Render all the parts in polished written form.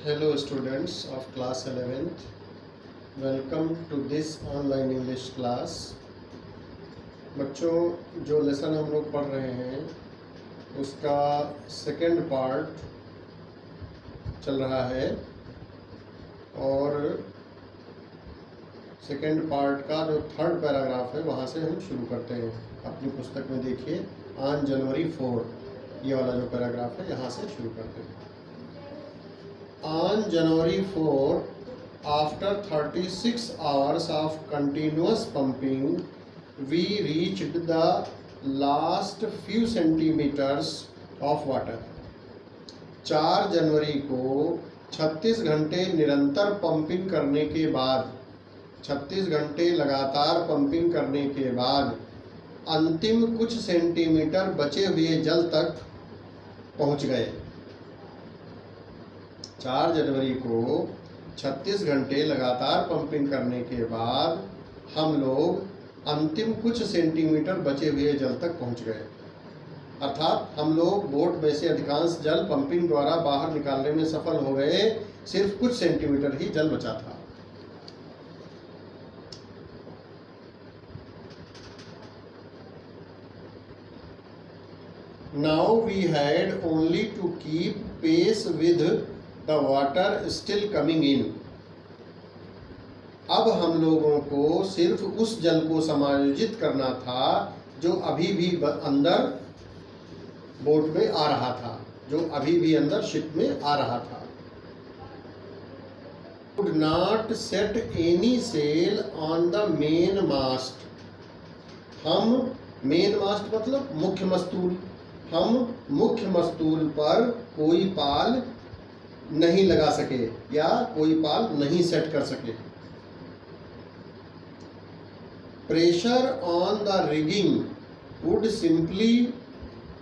Hello students of class 11th. Welcome to this online English class. बच्चों, जो lesson हम लोग पढ़ रहे हैं उसका सेकेंड पार्ट चल रहा है और सेकेंड पार्ट का जो थर्ड पैराग्राफ है वहाँ से हम शुरू करते हैं। अपनी पुस्तक में देखिए, ऑन जनवरी 4 ये वाला जो पैराग्राफ है यहाँ से शुरू करते हैं। On January 4, after 36 hours of continuous pumping, we reached the last few centimeters of water. 4 जनवरी को 36 घंटे निरंतर पंपिंग करने के बाद 36 घंटे लगातार पंपिंग करने के बाद अंतिम कुछ सेंटीमीटर बचे हुए जल तक पहुंच गए। 4 जनवरी को 36 घंटे लगातार पंपिंग करने के बाद हम लोग अंतिम कुछ सेंटीमीटर बचे हुए जल तक पहुंच गए। अर्थात हम लोग बोट में से अधिकांश जल पंपिंग द्वारा बाहर निकालने में सफल हो गए, सिर्फ कुछ सेंटीमीटर ही जल बचा था। Now we had only to keep pace with the water still coming in. अब हम लोगों को सिर्फ उस जल को समायोजित करना था जो अभी भी अंदर बोट में आ रहा था, जो अभी भी अंदर शिप में आ रहा था। Could not set any sail on the main mast. हम मेन मास्ट मतलब मुख्य मस्तूल, हम मुख्य मस्तूल पर कोई पाल नहीं लगा सके या कोई पाल नहीं सेट कर सके। Pressure on the rigging would simply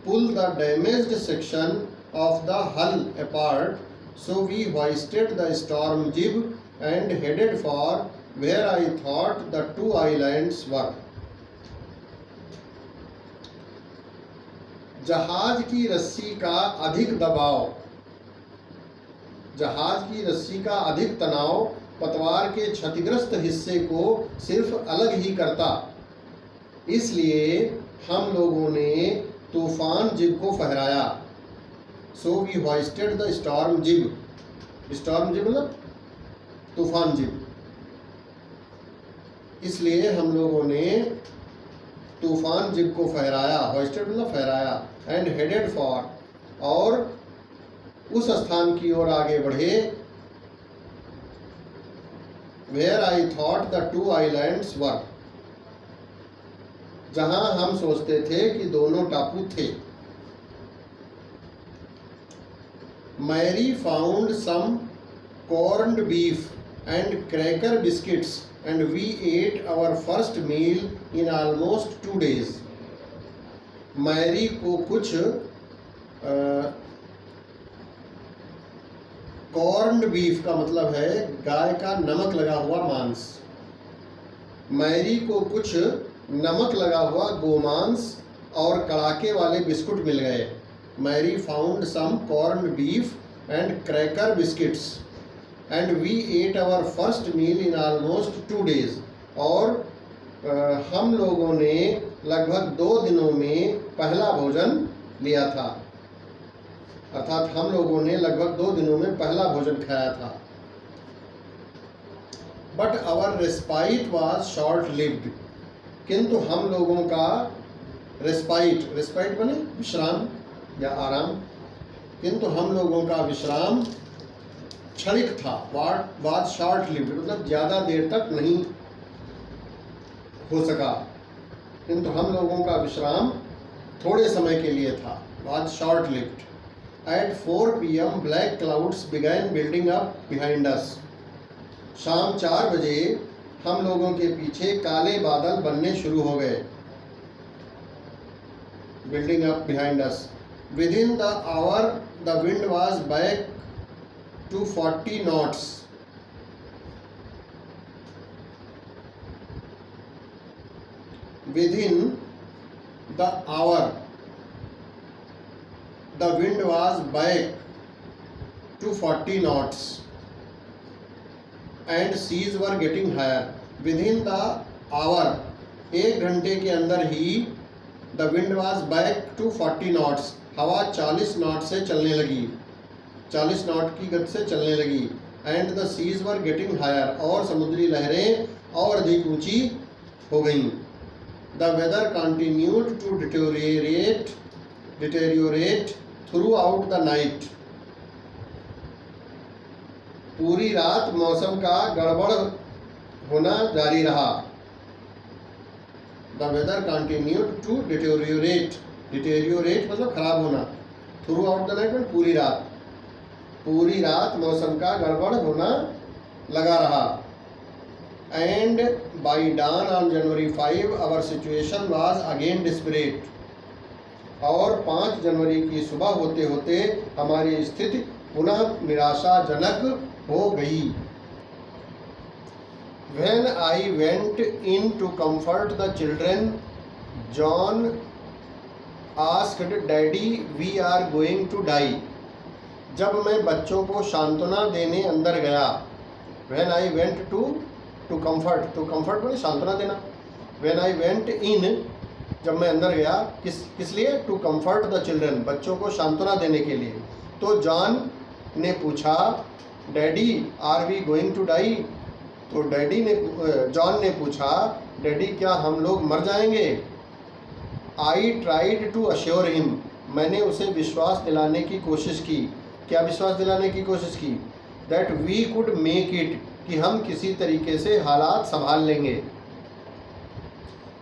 pull the damaged section of the hull apart, so we hoisted the storm jib and headed for where I thought the two islands were. जहाज की रस्सी का अधिक दबाव, जहाज की रस्सी का अधिक तनाव पतवार के क्षतिग्रस्त हिस्से को सिर्फ अलग ही करता, इसलिए हम लोगों ने तूफान जिब को फहराया। सो वी होइस्टेड द स्टॉर्म जिब, स्टॉर्म जिब मतलब तूफान जिब, इसलिए हम लोगों ने तूफान जिब को फहराया, होइस्टेड मतलब फहराया, एंड हेडेड फॉर, और उस स्थान की ओर आगे बढ़े, where I thought the two islands were, जहां हम सोचते थे कि दोनों टापू थे। Mary found some corned beef and cracker biscuits and we ate our first meal in almost 2 days. Mary को कुछ कॉर्न्ड बीफ का मतलब है गाय का नमक लगा हुआ मांस। मैरी को कुछ नमक लगा हुआ गोमांस और कड़ाके वाले बिस्कुट मिल गए। Mary found some corned beef and cracker biscuits and we ate our first meal in almost 2 days. और हम लोगों ने लगभग 2 दिनों में पहला भोजन लिया था, अर्थात हम लोगों ने लगभग 2 दिनों में पहला भोजन खाया था। But our respite was short lived, किंतु हम लोगों का रेस्पाइट, रेस्पाइट बने विश्राम या आराम, किंतु हम लोगों का विश्राम क्षणिक था। वॉज शॉर्ट लिव्ड मतलब ज़्यादा देर तक नहीं हो सका, किंतु हम लोगों का विश्राम थोड़े समय के लिए था। Was short lived. At 4 PM, black clouds began building up behind us. शाम 4 बजे हम लोगों के पीछे काले बादल बनने शुरू हो गए। Building up behind us. Within the hour, the wind was back to 40 knots. Within the hour, the wind was back to 40 knots and seas were getting higher. Within the hour, 1 घंटे के अंदर ही the wind was back to 40 knots. हवा 40 not से चलने लगी, 40 not की गति से चलने लगी. And the seas were getting higher, और समुद्री लहरें और अधिक ऊंची हो गईं. The weather continued to deteriorate throughout the night. पूरी रात मौसम का गड़बड़ होना जारी रहा. The weather continued to deteriorate मतलब खराब होना. थ्रू आउट द नाइट मतलब पूरी रात मौसम का गड़बड़ होना लगा रहा. And by dawn on January 5 our situation was again desperate. और 5 जनवरी की सुबह होते होते हमारी स्थिति पुनः निराशाजनक हो गई. When I went in to comfort the children, John asked, "Daddy, we are going to die." जब मैं बच्चों को सांत्वना देने अंदर गया. When I went to comfort मैंने सांत्वना देना. When I went in, जब मैं अंदर गया, किस लिए? To comfort the children, बच्चों को सांत्वना देने के लिए. तो जॉन ने पूछा, "Daddy, are we going to die?" तो जॉन ने पूछा, "डैडी, क्या हम लोग मर जाएंगे?" I tried to assure him, मैंने उसे विश्वास दिलाने की कोशिश की. क्या विश्वास दिलाने की कोशिश की? That we could make it, कि हम किसी तरीके से हालात संभाल लेंगे.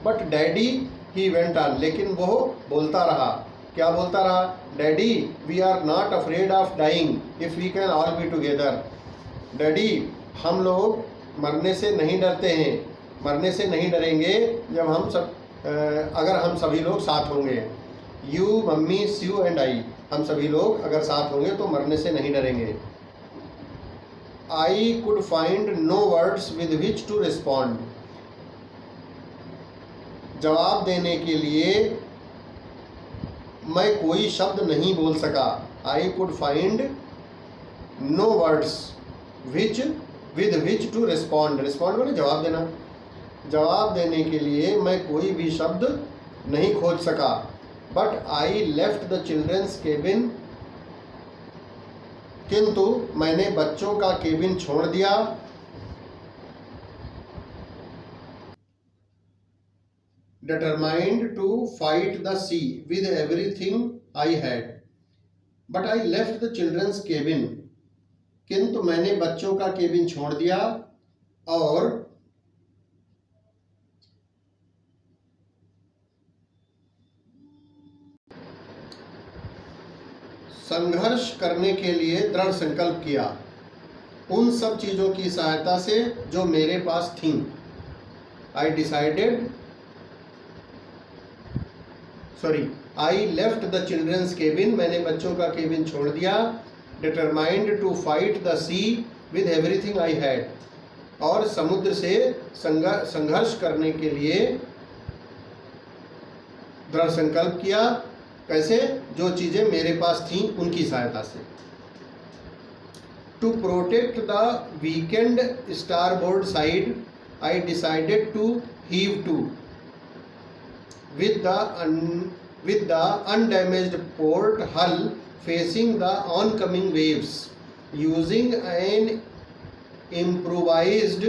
But daddy, he went on, लेकिन वो बोलता रहा. क्या बोलता रहा? Daddy, we are not afraid of dying if we can all be together. Daddy, हम लोग मरने से नहीं डरते हैं, मरने से नहीं डरेंगे जब अगर हम सभी लोग साथ होंगे. You, mummy, Sue and I, हम सभी लोग अगर साथ होंगे तो मरने से नहीं डरेंगे. I could find no words with which to respond. जवाब देने के लिए मैं कोई शब्द नहीं बोल सका. I could find no words with which to respond. Respond माने जवाब देना. जवाब देने के लिए मैं कोई भी शब्द नहीं खोज सका. But I left the children's cabin, किंतु मैंने बच्चों का केबिन छोड़ दिया. Determined to fight the sea with everything I had. But I left the children's cabin, किंतु मैंने बच्चों का केबिन छोड़ दिया और संघर्ष करने के लिए दृढ़ संकल्प किया उन सब चीज़ों की सहायता से जो मेरे पास थीं. I left the children's cabin, मैंने बच्चों का केबिन छोड़ दिया. Determined to fight the sea with everything I had, और समुद्र से संघर्ष करने के लिए दृढ़ संकल्प किया. कैसे? जो चीज़ें मेरे पास थीं उनकी सहायता से. To protect the weakened starboard side, I decided to heave to with the undamaged port hull facing the oncoming waves, using an improvised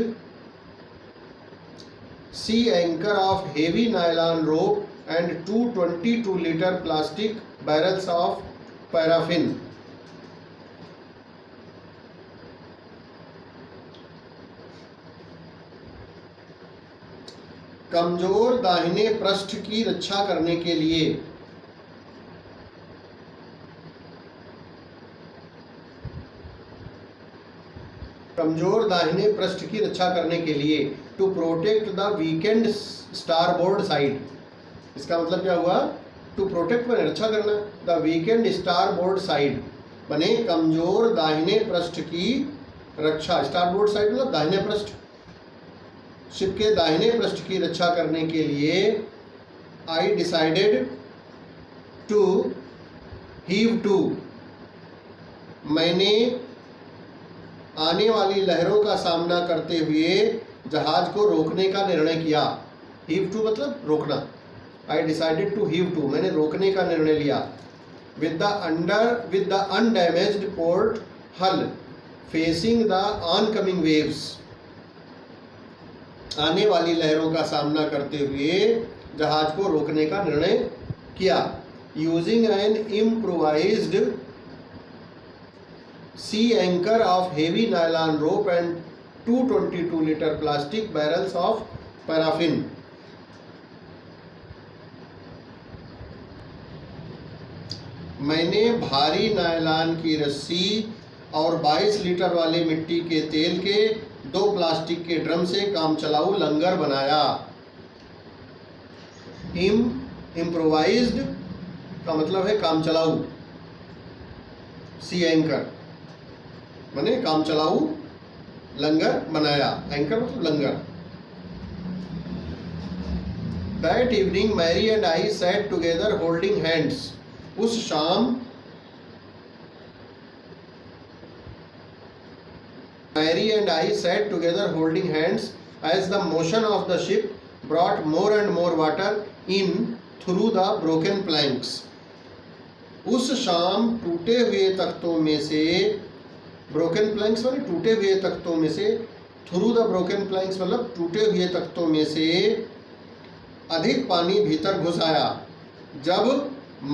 sea anchor of heavy nylon rope and 2 22-liter plastic barrels of paraffin. कमजोर दाहिने पृष्ठ की रक्षा करने के लिए to protect the weakened starboard side. इसका मतलब क्या हुआ? टू प्रोटेक्ट माने रक्षा करना. द वीकेंड स्टारबोर्ड साइड माने कमजोर दाहिने पृष्ठ की रक्षा. स्टारबोर्ड साइड मतलब दाहिने पृष्ठ, शिप के दाहिने पृष्ठ की रक्षा करने के लिए I decided to heave to, मैंने आने वाली लहरों का सामना करते हुए जहाज को रोकने का निर्णय किया। हीव टू मतलब रोकना। I decided to heave to, मैंने रोकने का निर्णय लिया। With the undamaged port hull facing the oncoming waves, आने वाली लहरों का सामना करते हुए जहाज को रोकने का निर्णय किया। Using an improvised sea anchor of heavy nylon rope and 222 litre plastic barrels of paraffin. मैंने भारी नायलॉन की रस्सी और 22 लीटर वाले मिट्टी के तेल के 2 प्लास्टिक के ड्रम से काम चलाऊ लंगर बनाया। इम्प्रोवाइज्ड का मतलब है काम चलाऊ, सी एंकर माने काम चलाऊ लंगर बनाया, एंकर मतलब लंगर। That evening Mary and I sat together holding hands. उस शाम Mary and I sat together holding hands as the motion of the ship brought more and more water in through the broken planks. उस शाम टूटे हुए तख्तों में से, broken planks माने टूटे हुए तख्तों में से, थ्रू द ब्रोकन प्लैंक्स मतलब टूटे हुए तख्तों में से अधिक पानी भीतर घुस आया जब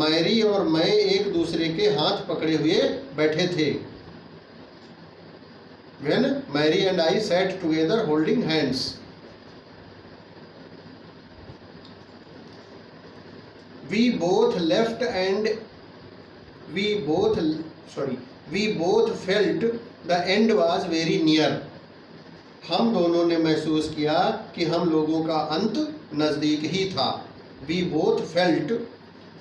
मैरी और मैं एक दूसरे के हाथ पकड़े हुए बैठे थे। When Mary and I sat together holding hands. We both felt the end was very near. हम दोनों ने महसूस किया कि हम लोगों का अंत नज़दीक ही था। We both felt,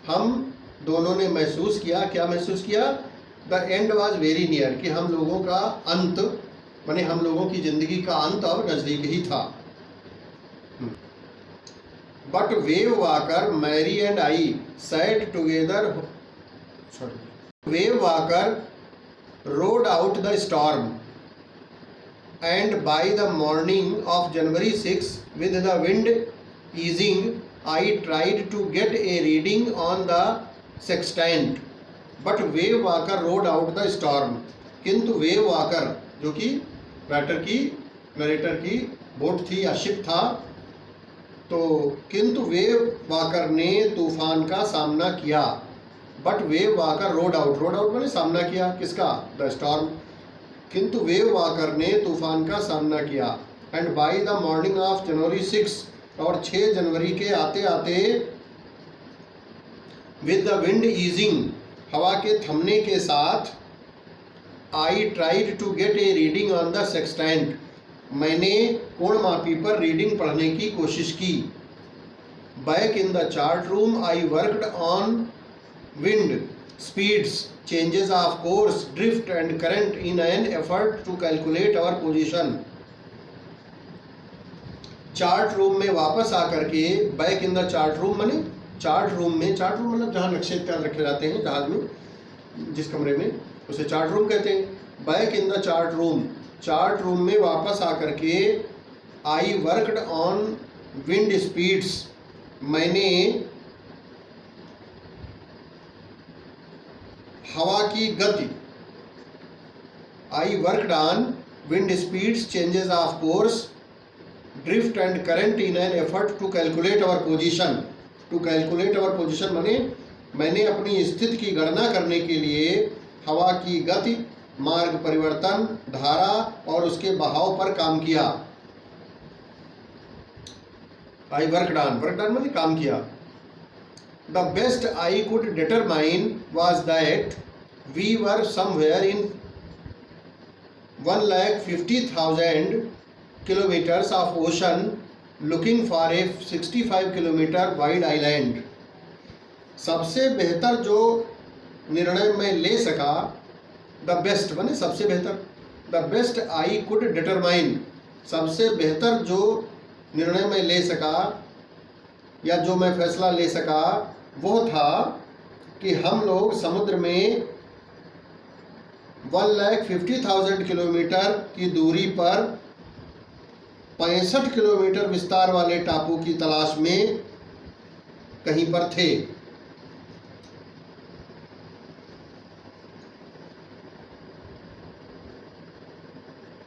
हम दोनों ने महसूस किया, क्या महसूस किया? The end was very near, कि हम लोगों का अंत माने हम लोगों की जिंदगी का अंत अब नज़दीक ही था। But wave walker Mary and I sat together. Wave walker rode out the storm, and by the morning of January 6, with the wind easing, I tried to get a reading on the sextant. But wave walker rode out the storm. किंतु wave walker जो कि narrator की boat थी या ship था, तो किंतु wave walker ने तूफान का सामना किया। But wave walker road out मैंने सामना किया किसका? The storm. किंतु वेव वाकर ने तूफान का सामना किया। And by the morning of January 6, और 6 जनवरी के आते आते, विद द विंड ईजिंग, हवा के थमने के साथ, I tried to get a reading on the sextant, मैंने कोणमापी पर रीडिंग पढ़ने की कोशिश की। Back in the chart room I worked on wind speeds, changes of course, drift and current in an effort to calculate our position. Chart room में वापस आकर के, back in the chart room माने chart room में, chart room मतलब जहाँ नक्शे इत्यादि रखे जाते हैं जहाज में, जिस कमरे में, उसे चार्ट रूम कहते हैं। Back in the chart room, chart room में वापस आकर के, I worked on wind speeds, मैंने हवा की गति, I worked on wind speeds, changes of course, drift and current in an effort to calculate our position. To calculate our position माने मैंने अपनी स्थिति की गणना करने के लिए हवा की गति, मार्ग परिवर्तन, धारा और उसके बहाव पर काम किया। आई वर्कड ऑन माने काम किया। The best I could determine was that we were somewhere in 1,50,000 kilometers of ocean looking for a 65 kilometer wide island. सबसे बेहतर जो निर्णय मैं ले सका, द बेस्ट माने सबसे बेहतर, the best I could determine, सबसे बेहतर जो निर्णय मैं ले सका या जो मैं फैसला ले सका वो था कि हम लोग समुद्र में 1,50,000 किलोमीटर की दूरी पर 65 किलोमीटर विस्तार वाले टापू की तलाश में कहीं पर थे।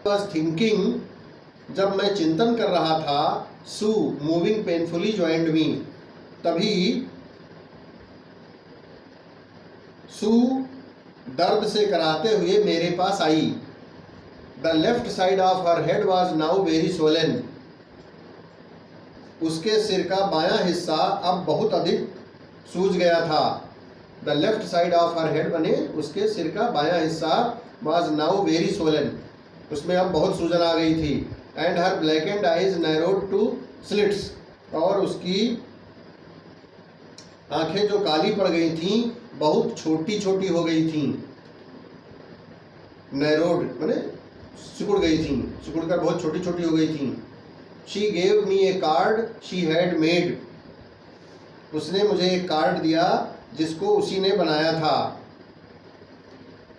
was thinking, जब मैं चिंतन कर रहा था, Sue moving painfully joined me, तभी सू दर्द से कराहते हुए मेरे पास आई। The left side of her head was now very swollen, उसके सिर का बायां हिस्सा अब बहुत अधिक सूज गया था। The left side of her head बने उसके सिर का बायां हिस्सा वॉज नाउ वेरी सोलन, उसमें अब बहुत सूजन आ गई थी। And her blackened eyes narrowed to slits, और उसकी आंखें जो काली पड़ गई थीं बहुत छोटी छोटी हो गई थीं। नैरोड माने सिकुड़ गई थीं, सिकुड़ कर बहुत छोटी छोटी हो गई थीं। She gave me A card she had made, उसने मुझे एक कार्ड दिया जिसको उसी ने बनाया था।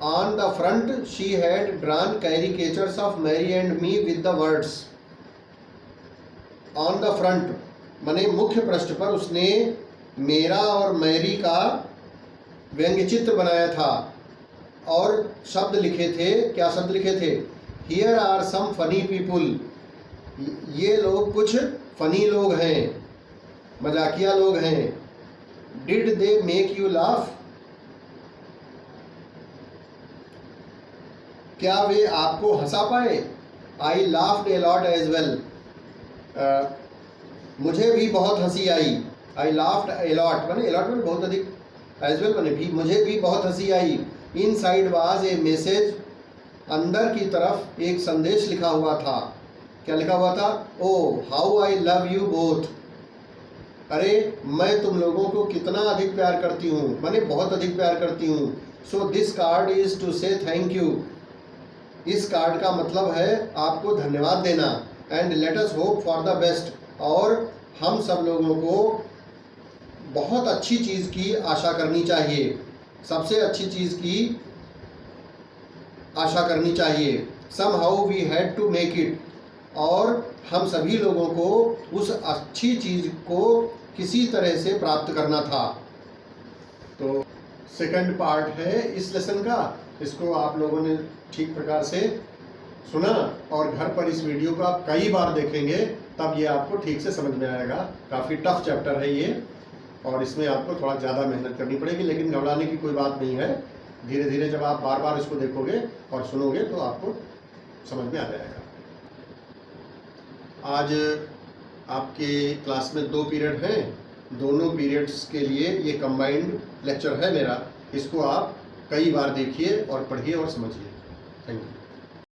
On the front she had drawn caricatures of Mary and me with the words, on the front माने मुख्य पृष्ठ पर उसने मेरा और मैरी का व्यंग्य चित्र बनाया था और शब्द लिखे थे। क्या शब्द लिखे थे? Here are some funny people, ये लोग कुछ फनी लोग हैं, मजाकिया लोग हैं। Did they make you laugh, क्या वे आपको हंसा पाए? I laughed a lot as well, मुझे भी बहुत हंसी आई। आई लाफ्ड ए लॉट माने बहुत अधिक, एज वेल माने भी, मुझे भी बहुत हंसी आई। इन साइड वाज ए मैसेज, अंदर की तरफ एक संदेश लिखा हुआ था। क्या लिखा हुआ था? Oh how I love you both, अरे मैं तुम लोगों को कितना अधिक प्यार करती हूँ, माने बहुत अधिक प्यार करती हूँ। So this card is to say thank you, इस कार्ड का मतलब है आपको धन्यवाद देना। And let us hope for the best, और हम सब लोगों को बहुत अच्छी चीज़ की आशा करनी चाहिए, सबसे अच्छी चीज़ की आशा करनी चाहिए। Somehow we had to make it, और हम सभी लोगों को उस अच्छी चीज़ को किसी तरह से प्राप्त करना था। तो सेकंड पार्ट है इस लेसन का, इसको आप लोगों ने ठीक प्रकार से सुना और घर पर इस वीडियो को आप कई बार देखेंगे तब ये आपको ठीक से समझ में आएगा। काफ़ी टफ चैप्टर है ये और इसमें आपको थोड़ा ज़्यादा मेहनत करनी पड़ेगी, लेकिन घबराने की कोई बात नहीं है। धीरे धीरे जब आप बार बार इसको देखोगे और सुनोगे तो आपको समझ में आ जाएगा। आज आपके क्लास में 2 पीरियड हैं, दोनों पीरियड्स के लिए ये कंबाइंड लेक्चर है मेरा। इसको आप कई बार देखिए और पढ़िए और समझिए। Thank you.